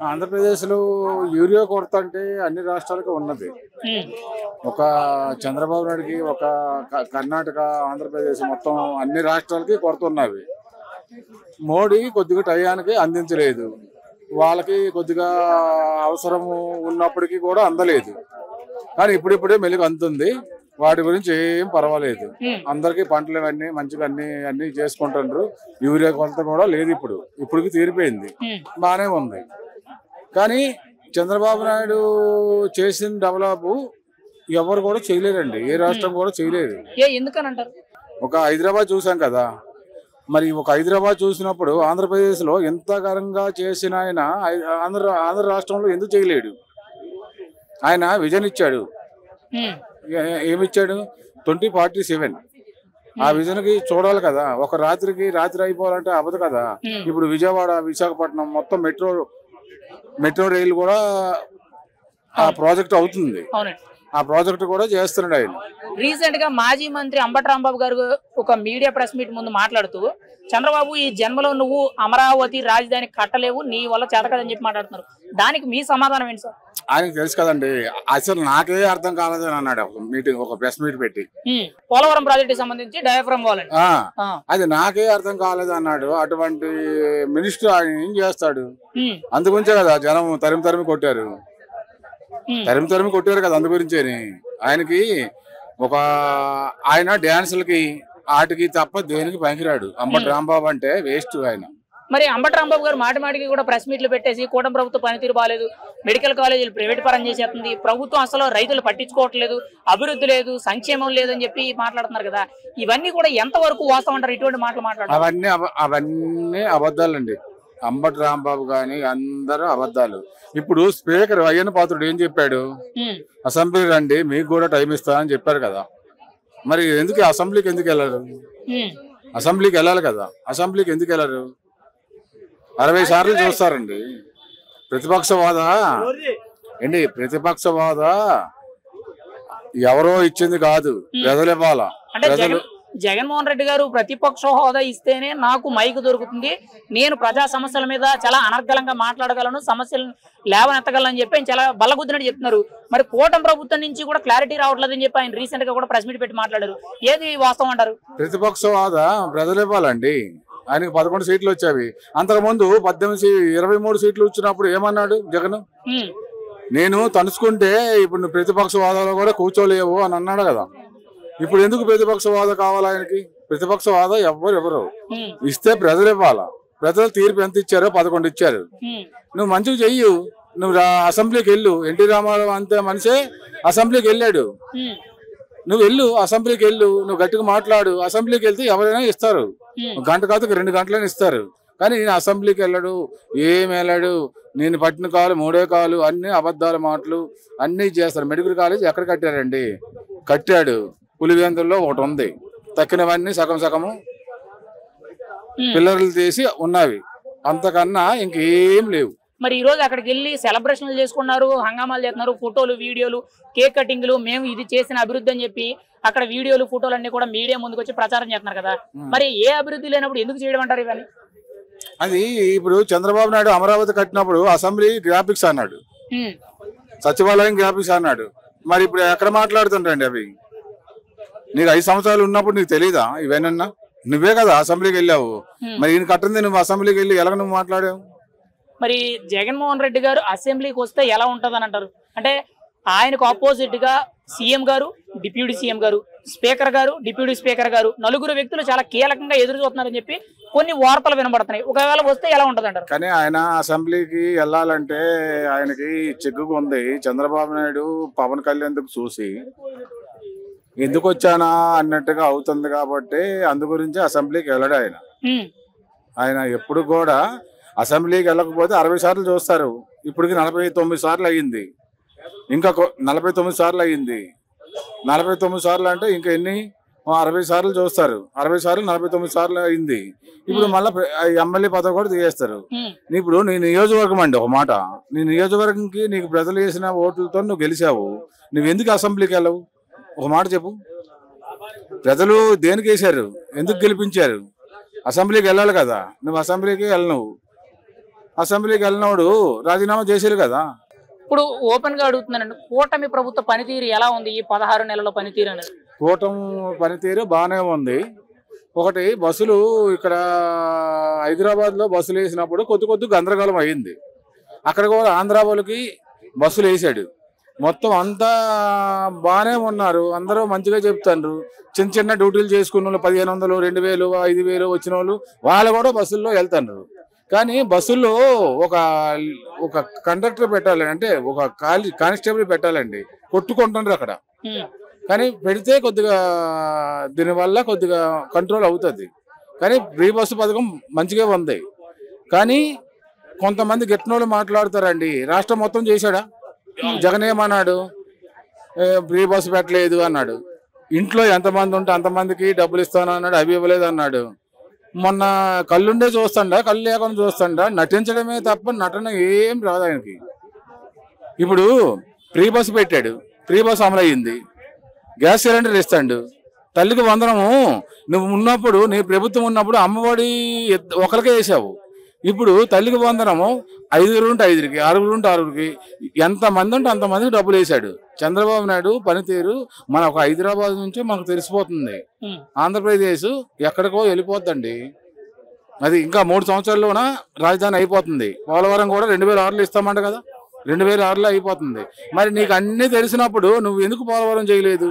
ఆంధ్రప్రదేశ్లో యూరియా కొరత అంటే అన్ని రాష్ట్రాలకు ఉన్నది. ఒక చంద్రబాబు నాయుడుకి, ఒక కర్ణాటక, ఆంధ్రప్రదేశ్ మొత్తం అన్ని రాష్ట్రాలకి కొరత ఉన్నవి. మోడీ కొద్దిగా టయానికి అందించలేదు. వాళ్ళకి కొద్దిగా అవసరం ఉన్నప్పటికీ కూడా అందలేదు. కానీ ఇప్పుడిప్పుడే మెలుగు అందుతుంది. వాటి గురించి ఏం పర్వాలేదు. అందరికీ పంటలు అన్నీ మంచిగా అన్ని చేసుకుంటున్నారు. యూరియా కొరత కూడా లేదు. ఇప్పుడుకి తీరిపోయింది, బాగానే ఉంది. కానీ చంద్రబాబు నాయుడు చేసిన డెవలప్ ఎవరు కూడా చేయలేరండి. ఏ రాష్ట్రం కూడా చేయలేదు. ఎందుకనంటారు? ఒక హైదరాబాద్ చూసాం కదా. మరి ఒక హైదరాబాద్ చూసినప్పుడు ఆంధ్రప్రదేశ్లో ఎంత ఘనంగా చేసిన ఆయన ఆంధ్ర రాష్ట్రంలో ఎందుకు చేయలేడు? ఆయన విజన్ ఇచ్చాడు. ఏమిచ్చాడు? 2047. ఆ విజన్కి చూడాలి కదా. ఒక రాత్రి అయిపోవాలంటే అవ్వదు కదా. ఇప్పుడు విజయవాడ, విశాఖపట్నం మొత్తం మెట్రో రైలు కూడా ఆ ప్రాజెక్ట్ అవుతుంది. ఆ ప్రాజెక్ట్ కూడా చేస్తున్నాడు ఆయన. రీసెంట్ గా మాజీ మంత్రి అంబటి రాంబాబు గారు ఒక మీడియా ప్రెస్ మీట్ ముందు మాట్లాడుతూ, చంద్రబాబు ఈ జన్మలో నువ్వు అమరావతి రాజధాని కట్టలేవు, నీ వల్ల చేతకదని చెప్పి మాట్లాడుతున్నారు. దానికి మీ సమాధానం ఏంటి సార్? ఆయనకు తెలుసు కదండి. అసలు నాకే అర్థం కాలేదని అన్నాడు ఒక ప్రెస్ మీట్ పెట్టి. పోలవరం ప్రాజెక్ట్ సంబంధించి డయాఫ్రమ్ వాల్ అది నాకే అర్థం కాలేదు అన్నాడు. అటువంటి మినిస్టర్ ఆయన ఏం చేస్తాడు? అందుగురించే కదా జనం తరిమి కొట్టారు కదా. అందు గురించేని ఆయనకి ఆయన డ్యాన్సులకి ఆటకి తప్ప దేనికి పనికిరాడు. అంబటి రాంబాబు అంటే వేస్ట్ ఆయన. మరి అంబటి రాంబాబు గారు మాటికి కూడా ప్రెస్ మీట్లు పెట్టేసి కూటమి ప్రభుత్వం పనితీరు బాలేదు, మెడికల్ కాలేజీలు ప్రైవేట్ పరం చేసేస్తుంది, ప్రభుత్వం అసలు రైతులు పట్టించుకోవట్లేదు, అభివృద్ధి లేదు, సంక్షేమం లేదని చెప్పి మాట్లాడుతున్నారు కదా. ఇవన్నీ కూడా ఎంతవరకు వాస్తవం అంటారు? ఇటువంటి మాటలు మాట్లాడారు. అవన్నీ అబద్ధాలండి. అంబటి రాంబాబు గాని అందరూ అబద్ధాలు. ఇప్పుడు స్పీకర్ అయ్యన్న పాత్రుడు ఏం చెప్పాడు? అసెంబ్లీ రండి, మీకు కూడా టైం ఇస్తానని చెప్పారు కదా. మరి ఎందుకు అసెంబ్లీకి ఎందుకు వెళ్ళరు? అసెంబ్లీకి వెళ్ళాలి కదా. అసెంబ్లీకి ఎందుకు వెళ్ళరు? 60 సార్లు చూస్తారండి. ప్రతిపక్షవాద ఎవరో ఇచ్చింది కాదు, ప్రజలు ఇవ్వాలా. ప్రజలు జగన్మోహన్ రెడ్డి గారు ప్రతిపక్ష హోదా ఇస్తేనే నాకు మైక్ దొరుకుతుంది, నేను ప్రజా సమస్యల మీద చాలా అనర్గళంగా మాట్లాడగలను, సమస్యలను లేవనెత్తగలను చెప్పి ఆయన చాలా బల్లగుద్దినట్టు చెప్తున్నారు. మరి కూటమి ప్రభుత్వం నుంచి కూడా క్లారిటీ రావట్లేదని చెప్పి ఆయన రీసెంట్ గా కూడా ప్రెస్ మీట్ పెట్టి మాట్లాడారు. ఏది వాస్తవం అంటారు? ప్రతిపక్ష హోదా ప్రజలు ఇవ్వాలండి. ఆయనకు 11 సీట్లు వచ్చావి. అంతకుముందు 23 సీట్లు వచ్చినప్పుడు ఏమన్నాడు జగన్? నేను తలుచుకుంటే ఇప్పుడు నువ్వు ప్రతిపక్ష హోదాలో కూడా కూర్చోలేవు అని అన్నాడు కదా. ఇప్పుడు ఎందుకు ప్రతిపక్ష హోదా కావాలి ఆయనకి? ప్రతిపక్ష హోదా ఎవరు ఇస్తే ప్రజలు ఇవ్వాలా. ప్రజలు తీర్పు ఎంత ఇచ్చారో 11 ఇచ్చారు. నువ్వు మంచిగా చెయ్యు, నువ్వు అసెంబ్లీకి వెళ్ళు. ఎన్టీ రామారావు అంతే మనిషే అసెంబ్లీకి వెళ్ళాడు. నువ్వు వెళ్ళు, అసెంబ్లీకి వెళ్ళు, నువ్వు గట్టిగా మాట్లాడు. అసెంబ్లీకి వెళ్తే ఎవరైనా ఇస్తారు. గంట కాదు 2 గంటలైనా ఇస్తారు. కానీ నేను అసెంబ్లీకి వెళ్ళాడు, ఏం వెళ్ళాడు, నేను పట్టిన కాలు 3 కాలు, అన్ని అబద్ధాల మాటలు అన్ని చేస్తారు. మెడికల్ కాలేజ్ ఎక్కడ కట్టారండి? కట్టాడు. పులివెందుల్లో ఒకటి ఉంది, తక్కినవన్నీ సగము పిల్లర్లు తీసి ఉన్నవి, అంతకన్నా ఇంకేం లేవు. మరి ఈ రోజు అక్కడికి వెళ్ళి సెలబ్రేషన్లు చేసుకున్నారు, హంగామాలు చేస్తున్నారు, ఫోటోలు, వీడియోలు, కేక్ కటింగ్లు, మేము ఇది చేసిన అభివృద్ధి అని చెప్పి అక్కడ వీడియోలు, ఫోటోలు అన్ని కూడా మీడియా ముందుకు వచ్చి ప్రచారం చేస్తున్నారు కదా. మరి ఏ అభివృద్ధి లేనప్పుడు ఎందుకు చేయడం అంటారు ఇవన్నీ? అది ఇప్పుడు చంద్రబాబు నాయుడు అమరావతి కట్టినప్పుడు అసెంబ్లీ గ్రాఫిక్స్ అన్నాడు, సచివాలయం గ్రాఫిక్స్ అన్నాడు. మరి ఇప్పుడు ఎక్కడ మాట్లాడుతుంటండి అవి? నీకు 5 సంవత్సరాలు ఉన్నప్పుడు నీకు తెలీదా ఇవేనన్నా? నువ్వే కదా అసెంబ్లీకి వెళ్ళావు. మరి ఈయన కట్టింది నువ్వు అసెంబ్లీకి వెళ్ళి ఎలా నువ్వు మాట్లాడావు? మరి జగన్మోహన్ రెడ్డి గారు అసెంబ్లీకి వస్తే ఎలా ఉంటదని అంటారు? అంటే ఆయనకు ఆపోజిట్ గా సీఎం గారు, డిప్యూటీ సీఎం గారు, స్పీకర్ గారు, డిప్యూటీ స్పీకర్ గారు, 4 వ్యక్తులు చాలా కీలకంగా ఎదురు చూస్తున్నారని చెప్పి కొన్ని వార్తలు వినబడుతున్నాయి. ఒకవేళ వస్తే ఎలా ఉంటది అంటారు? కానీ ఆయన అసెంబ్లీకి వెళ్ళాలంటే ఆయనకి చిక్కుగా ఉంది. చంద్రబాబు నాయుడు పవన్ కళ్యాణ్ చూసి ఎందుకు వచ్చానా అన్నట్టుగా అవుతుంది కాబట్టి అందు గురించి అసెంబ్లీకి వెళ్ళడు ఆయన ఎప్పుడు కూడా. అసెంబ్లీకి వెళ్ళకపోతే 60 సార్లు చూస్తారు. ఇప్పటికి 49 సార్లు అయ్యింది. ఇంకా 49 సార్లు అయ్యింది. 49 సార్లు అంటే ఇంకా ఎన్ని? 60 సార్లు చూస్తారు. 60 సార్లు 49 సార్లు అయింది. ఇప్పుడు మళ్ళీ ఎమ్మెల్యే పదవి కూడా తీయేస్తారు. ఇప్పుడు నీ నియోజకవర్గం అండి, ఒక మాట, నీ నియోజకవర్గంకి నీకు ప్రజలు వేసిన ఓట్లతో నువ్వు గెలిచావు. నువ్వు ఎందుకు అసెంబ్లీకి వెళ్ళవు? ఒక మాట చెప్పు. ప్రజలు దేనికి వేశారు? ఎందుకు గెలిపించారు? అసెంబ్లీకి వెళ్ళాలి కదా. నువ్వు అసెంబ్లీకి వెళ్ళను. అసెంబ్లీకి వెళ్ళినోడు రాజీనామా చేసేది కదా. ఇప్పుడు ఓపెన్ గా అడుగుతున్నానండి, కూటమి ప్రభుత్వ పనితీరు ఎలా ఉంది ఈ 16 నెలల పనితీరు అనేది? కూటమి పనితీరు బాగానే ఉంది. ఒకటి బస్సులు ఇక్కడ హైదరాబాద్లో బస్సులు వేసినప్పుడు కొద్ది గందరగోళం అయ్యింది. అక్కడ కూడా ఆంధ్ర వాళ్ళకి బస్సులు వేసాడు. మొత్తం అంతా బాగానే ఉన్నారు, అందరూ మంచిగా చెప్తారు. చిన్న డ్యూటీలు చేసుకున్న వాళ్ళు 1500, 2000, 5000 వచ్చిన వాళ్ళు కూడా బస్సుల్లో వెళ్తారు. కానీ బస్సుల్లో ఒక కండక్టర్ పెట్టాలి, అంటే ఒక కానిస్టేబుల్ పెట్టాలండి. కొట్టుకుంటున్నారు అక్కడ. కానీ పెడితే కొద్దిగా దీనివల్ల కొద్దిగా కంట్రోల్ అవుతుంది. కానీ ఫ్రీ బస్సు పథకం మంచిగా ఉంది. కానీ కొంతమంది గిట్టనోళ్ళు మాట్లాడతారండి, రాష్ట్రం మొత్తం చేశాడా? జగన్ ఏమన్నాడు? ఫ్రీ బస్సు పెట్టలేదు అన్నాడు. ఇంట్లో ఎంతమంది ఉంటే అంతమందికి డబ్బులు ఇస్తాను అన్నాడు, అవి ఇవ్వలేదు అన్నాడు. మొన్న కళ్ళుండే చూస్తాడా, కళ్ళు లేకుండా చూస్తాడా? నటించడమే తప్ప నటన ఏం రాదు ఆయనకి. ఇప్పుడు ఫ్రీ బస్సు పెట్టాడు, ఫ్రీ బస్సు అమలు అయ్యింది. గ్యాస్ సిలిండర్ ఇస్తాడు, తల్లికి వందనము. నువ్వు ఉన్నప్పుడు, నీ ప్రభుత్వం ఉన్నప్పుడు అమ్మఒడి ఒకరికే వేసావు. ఇప్పుడు తల్లికి వందనము 5 ఉంటే 5కి, 6 ఉంటే 6కి, ఎంతమంది ఉంటే అంతమందికి డబ్బులు వేసాడు. చంద్రబాబు నాయుడు పనితీరు మన ఒక హైదరాబాద్ నుంచి మనకు తెలిసిపోతుంది. ఆంధ్రప్రదేశ్ ఎక్కడికో వెళ్ళిపోద్దండి. అది ఇంకా 3 సంవత్సరాల్లోన రాజధాని అయిపోతుంది. పోలవరం కూడా 2006లో ఇస్తామంట కదా, 2006లో అయిపోతుంది. మరి నీకు అన్నీ తెలిసినప్పుడు నువ్వు ఎందుకు పోలవరం చేయలేదు?